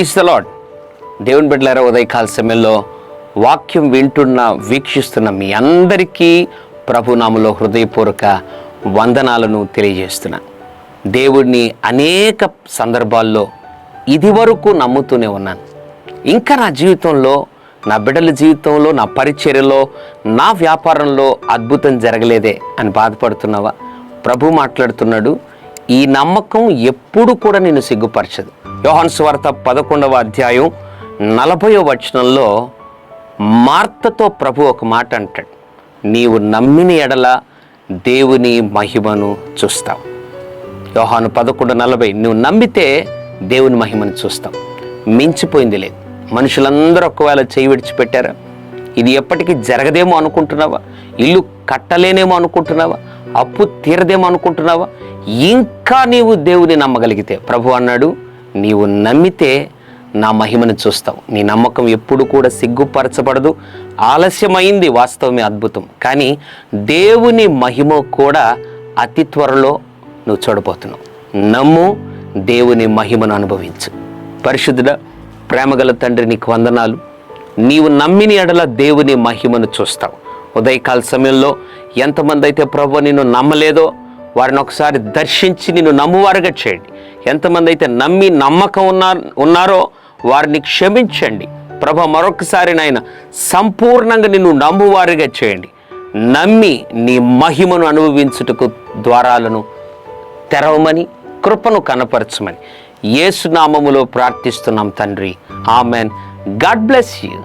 Praise the lord. దేవుని బిడ్డలారా, ఉదయకాల సమయంలో వాక్యం వింటున్న వీక్షిస్తున్న మీ అందరికీ ప్రభునామములో హృదయపూర్వక వందనాలను తెలియజేస్తున్నాను. దేవుడిని అనేక సందర్భాల్లో ఇదివరకు నమ్ముతూనే ఉన్నాను. ఇంకా నా జీవితంలో, నా బిడ్డల జీవితంలో, నా పరిచర్యలో, నా వ్యాపారంలో అద్భుతం జరగలేదే అని బాధపడుతున్నావా? ప్రభు మాట్లాడుతున్నాడు, ఈ నమ్మకం ఎప్పుడు కూడా నిన్ను సిగ్గుపరచదు. యోహాను సువార్త 11వ అధ్యాయం 40వ వచనంలో మార్తతో ప్రభు ఒక మాట అంటాడు, నీవు నమ్మిన ఎడల దేవుని మహిమను చూస్తావు. యోహాను 11:40, నువ్వు నమ్మితే దేవుని మహిమను చూస్తావు. మించిపోయింది లేదు. మనుషులందరూ ఒకవేళ చేయి విడిచిపెట్టారా? ఇది ఎప్పటికీ జరగదేమో అనుకుంటున్నావా? ఇల్లు కట్టలేనేమో అనుకుంటున్నావా? అప్పు తీరదేమో అనుకుంటున్నావా? ఇంకా నీవు దేవుని నమ్మగలిగితే, ప్రభు అన్నాడు, నీవు నమ్మితే నా మహిమను చూస్తావు. నీ నమ్మకం ఎప్పుడు కూడా సిగ్గుపరచబడదు. ఆలస్యమైంది వాస్తవమే, అద్భుతం, కానీ దేవుని మహిమ కూడా అతి త్వరలో నువ్వు చూడబోతున్నావు. నమ్ము, దేవుని మహిమను అనుభవించు. పరిశుద్ధుడా, ప్రేమగల తండ్రి, నీకు వందనాలు. నీవు నమ్మిన ఎడల దేవుని మహిమను చూస్తావు. ఉదయకాల సమయంలో ఎంతమంది అయితే ప్రభు నిన్ను నమ్మలేదో వారిని ఒకసారి దర్శించి నిన్ను నమ్మువారుగా చేయండి. ఎంతమంది అయితే నమ్మి నమ్మకం ఉన్నారో వారిని క్షమించండి. ప్రభు మరొకసారి నాయన సంపూర్ణంగా నిన్ను నమ్మువారుగా చేయండి. నమ్మి నీ మహిమను అనుభవించుటకు ద్వారాలను తెరవమని, కృపను కనపరచమని యేసు నామములో ప్రార్థిస్తున్నాం తండ్రి. ఆమెన్. God bless you.